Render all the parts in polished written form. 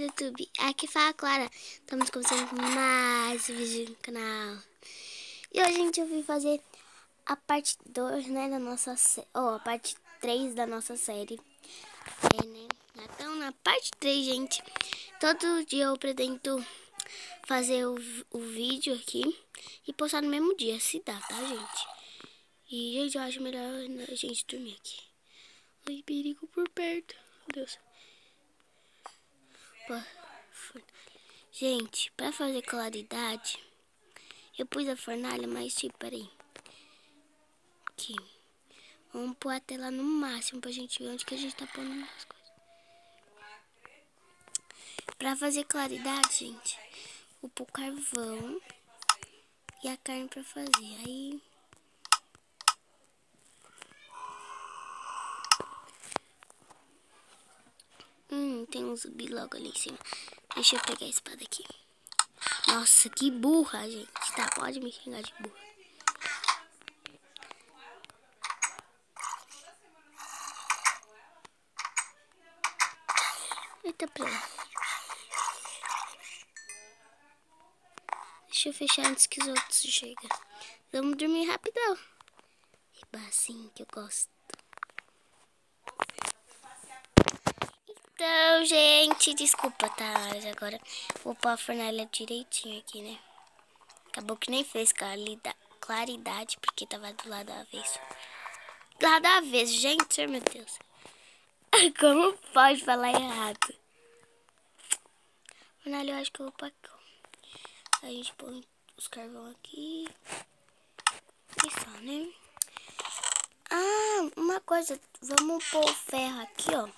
do YouTube, aqui fala a Clara. Estamos começando mais um vídeo no canal. E hoje a gente vai fazer a parte 2, né, da nossa série, a parte 3 da nossa série. Né? Então, na parte 3, gente, todo dia eu pretendo fazer o vídeo aqui e postar no mesmo dia, se dá, tá, gente? E, gente, eu acho melhor a gente dormir aqui. Ai, perigo por perto, meu Deus. Gente, pra fazer claridade, eu pus a fornalha, mas tipo, peraí. Aqui. Vamos pôr a tela no máximo pra gente ver onde que a gente tá pondo as coisas. Pra fazer claridade, gente, vou pôr carvão e a carne pra fazer. Aí... tem um zumbi logo ali em cima. Deixa eu pegar a espada aqui. Nossa, que burra, gente. Tá, pode me xingar de burra. Eita, pra lá. Deixa eu fechar antes que os outros cheguem. Vamos dormir rapidão. É assim que eu gosto. Então, gente, desculpa, tá? Mas agora vou pôr a fornalha direitinho aqui, né? Acabou que nem fez claridade, porque tava do lado da avesso. Do lado da avesso, gente, meu Deus. Como pode falar errado? Fornalha, eu acho que eu vou pôr aqui. A gente põe os carvão aqui. E só, né? Ah, uma coisa. Vamos pôr o ferro aqui, ó.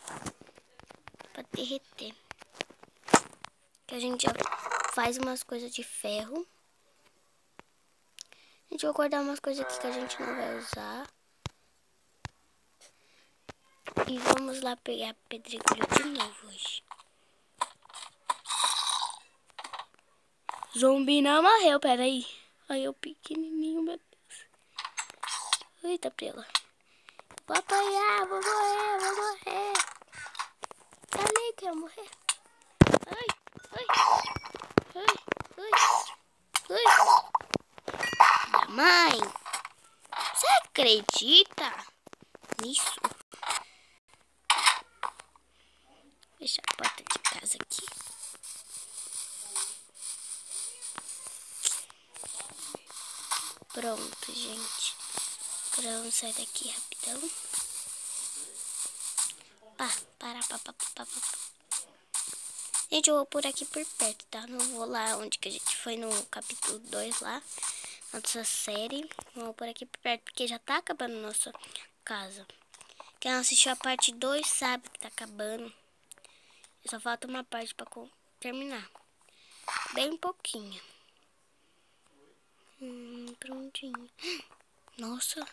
Pra derreter. Que a gente já faz umas coisas de ferro. A gente vai guardar umas coisas aqui que a gente não vai usar. E vamos lá pegar pedregulho de novo hoje. Zumbi não morreu, peraí. Aí eu pequenininho, meu Deus. Eita, prela. Vou apanhar, vou morrer. Falei que ia morrer. Ai. Minha mãe, você acredita nisso? Fechar a porta de casa aqui. Pronto, gente. Agora vamos sair daqui rapidão. Para. Gente, eu vou por aqui por perto, tá? Não vou lá onde que a gente foi no capítulo 2 lá. Nossa série. Vou por aqui por perto, porque já tá acabando a nossa casa. Quem não assistiu a parte 2 sabe que tá acabando. Só falta uma parte pra terminar. Bem pouquinho. Prontinho. Nossa.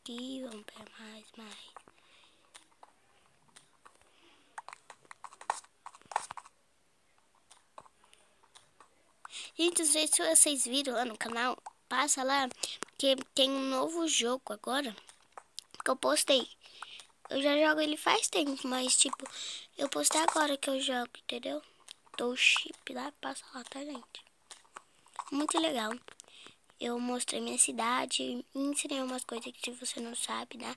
Aqui, vamos pegar mais. Gente, não sei se vocês viram lá no canal. Passa lá, que tem um novo jogo agora. Que eu postei. Eu já jogo ele faz tempo, mas tipo, eu postei agora que eu jogo, entendeu? Dou o chip lá, passa lá, tá, gente? Muito legal. Eu mostrei minha cidade e ensinei umas coisas que você não sabe, né?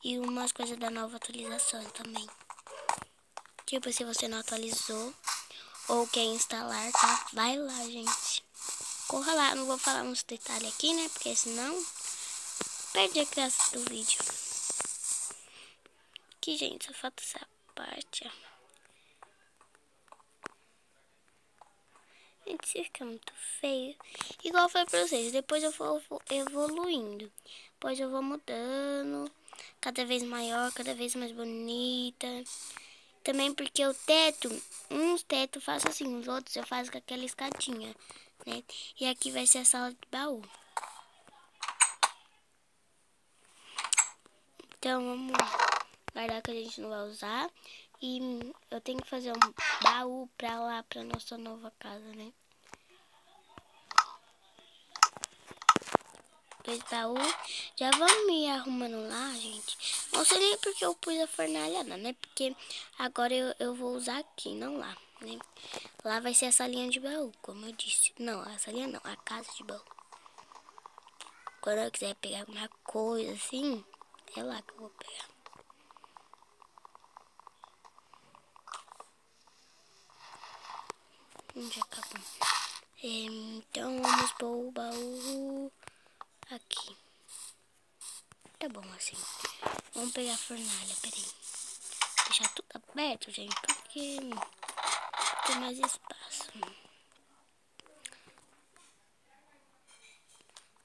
E umas coisas da nova atualização também. Tipo, se você não atualizou ou quer instalar, tá? Vai lá, gente. Corra lá, não vou falar uns detalhes aqui, né? Porque senão perde a graça do vídeo. Aqui, gente, só falta essa parte, ó. Gente, isso fica muito feio. Igual eu falei pra vocês, depois eu vou evoluindo. Depois eu vou mudando, cada vez maior, cada vez mais bonita. Também porque o teto, uns tetos eu faço assim, os outros eu faço com aquela escadinha, né? E aqui vai ser a sala de baú. Então vamos guardar que a gente não vai usar. E eu tenho que fazer um baú pra lá, pra nossa nova casa, né? 2 baús. Já vamos me arrumando lá, gente. Não sei nem porque eu pus a fornalhada, né? Porque agora eu vou usar aqui, não lá, né? Lá vai ser a salinha de baú, como eu disse. Não, a salinha não, a casa de baú. Quando eu quiser pegar alguma coisa assim, é lá que eu vou pegar. Já acabou. Então vamos pôr o baú aqui. Tá bom assim. Vamos pegar a fornalha, peraí. Deixar tudo aberto, gente, porque tem mais espaço.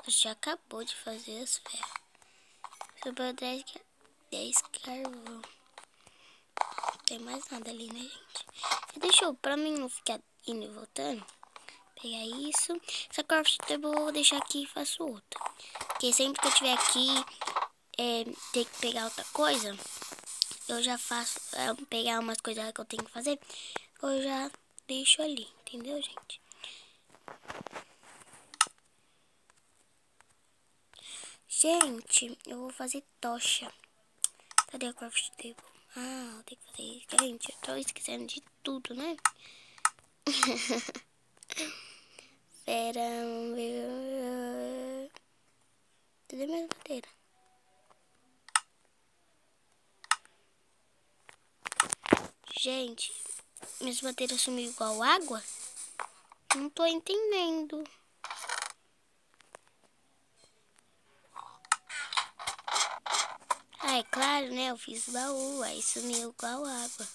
Já acabou de fazer as ferras. Sobrou 10 carvão. Não tem mais nada ali, né, gente? E deixou pra mim não ficar indo e voltando. Pegar isso. Essa craft table eu vou deixar aqui e faço outra. Porque sempre que eu tiver aqui, ter que pegar outra coisa, eu já faço. Pegar umas coisas que eu tenho que fazer, eu já deixo ali. Entendeu, gente? Gente, eu vou fazer tocha. Cadê a craft table? Ah, eu tenho que fazer isso. Gente, eu tô esquecendo de tudo, né? Pera, vamos ver. Cadê minha madeira? Gente, minhas madeiras sumiu igual água? Não tô entendendo. Ah, é claro, né? Eu fiz baú, aí sumiu igual água.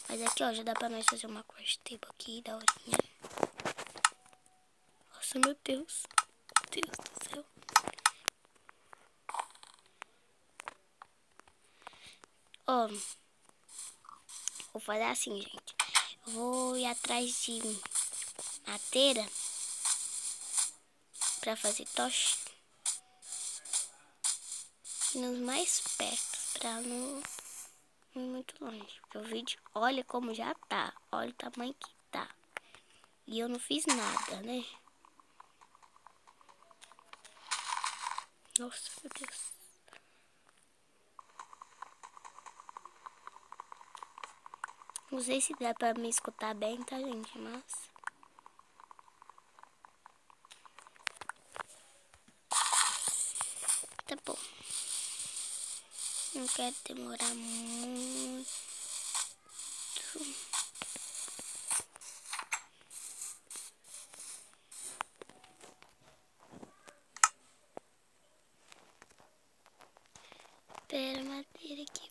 Mas aqui, ó, já dá pra nós fazer uma craft table aqui, da horinha. Nossa, meu Deus. Meu Deus do céu. Ó, vou fazer assim, gente. Eu vou ir atrás de madeira pra fazer tocha. E nos mais perto, pra não ir muito longe. Porque o vídeo, olha como já tá. Olha o tamanho que tá. E eu não fiz nada, né? Nossa, meu Deus. Não sei se dá pra me escutar bem, tá, gente? Mas... tá bom. Não quero demorar muito. Pera, madeira aqui.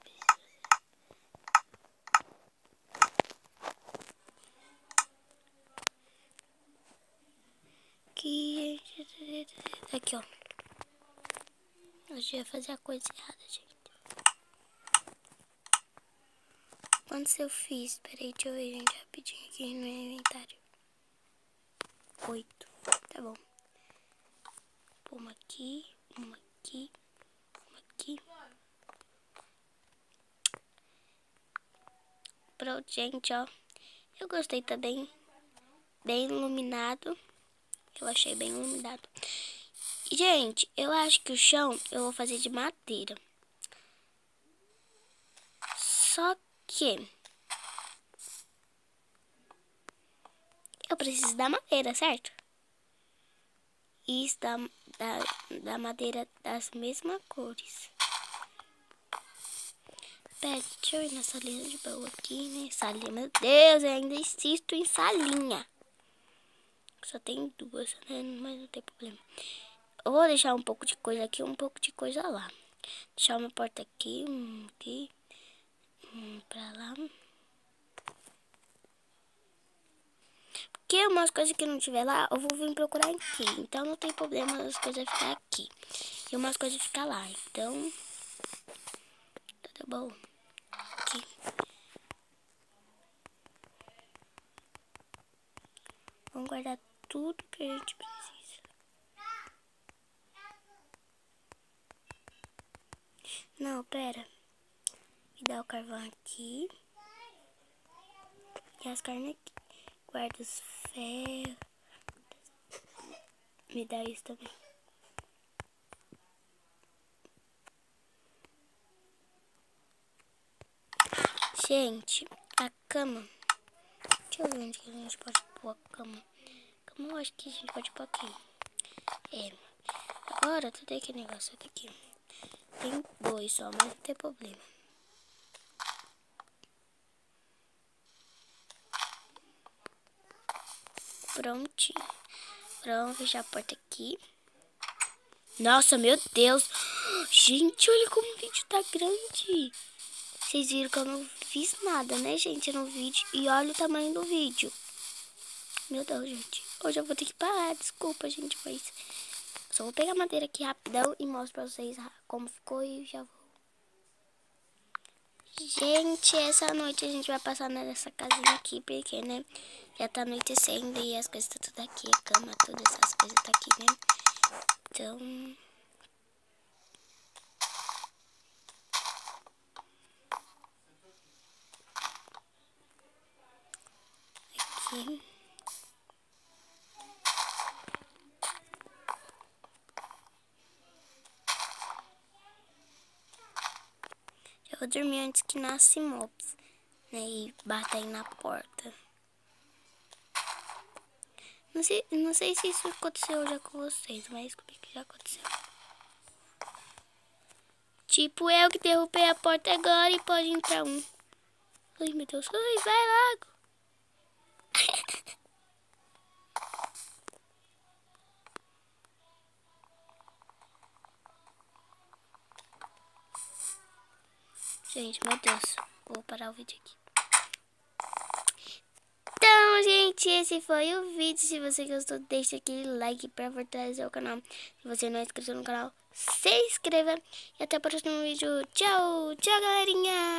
Aqui, aqui, ó. Eu já ia fazer a coisa errada, gente. Quantos eu fiz? Peraí, deixa eu ver, gente, rapidinho aqui no inventário. 8. Tá bom. Uma aqui, uma aqui, uma aqui. Pronto, gente, ó. Eu gostei também. Bem iluminado. Eu achei bem iluminado. E, gente, eu acho que o chão eu vou fazer de madeira. Só que eu preciso da madeira, certo? Isso da madeira das mesmas cores. Pera, deixa eu ir na salinha de baú aqui, né? Salinha, meu Deus, eu ainda insisto em salinha. Só tem duas, né? Mas não tem problema. Eu vou deixar um pouco de coisa aqui, um pouco de coisa lá. Deixar uma porta aqui, aqui, pra lá. Porque umas coisas que não tiver lá, eu vou vir procurar aqui. Então não tem problema as coisas ficar aqui. E umas coisas ficar lá. Então, tá bom. Aqui. Vamos guardar tudo que a gente precisa. Não, pera. Me dá o carvão aqui. E as carnes aqui. Guarda os ferros. Me dá isso também. Gente, a cama. Deixa eu ver onde que a gente pode pôr a cama. A cama eu acho que a gente pode pôr aqui. É. Agora, tudo aquele negócio daqui. Tem 2 só, mas não tem problema. Prontinho. Agora vamos fechar a porta aqui. Nossa, meu Deus. Gente, olha como o vídeo tá grande. Vocês viram que eu não fiz nada, né, gente, no vídeo. E olha o tamanho do vídeo. Meu Deus, gente. Hoje eu vou ter que parar. Desculpa, gente, mas... Só vou pegar a madeira aqui rapidão e mostro pra vocês como ficou e já vou. Gente, essa noite a gente vai passar nessa casinha aqui, porque, né, já tá anoitecendo e as coisas tá tudo aqui, a cama, todas essas coisas tá aqui, né. Então... Aqui... Eu vou dormir antes que nasce mobs, né, e bata aí na porta. Não sei se isso aconteceu já com vocês, mas comigo já aconteceu. Tipo, eu que derrubei a porta agora e pode entrar um. Ai, meu Deus. Ai, vai logo. Gente, meu Deus. Vou parar o vídeo aqui. Então, gente, esse foi o vídeo. Se você gostou, deixa aquele like pra fortalecer o canal. Se você não é inscrito no canal, se inscreva. E até o próximo vídeo. Tchau, tchau, galerinha.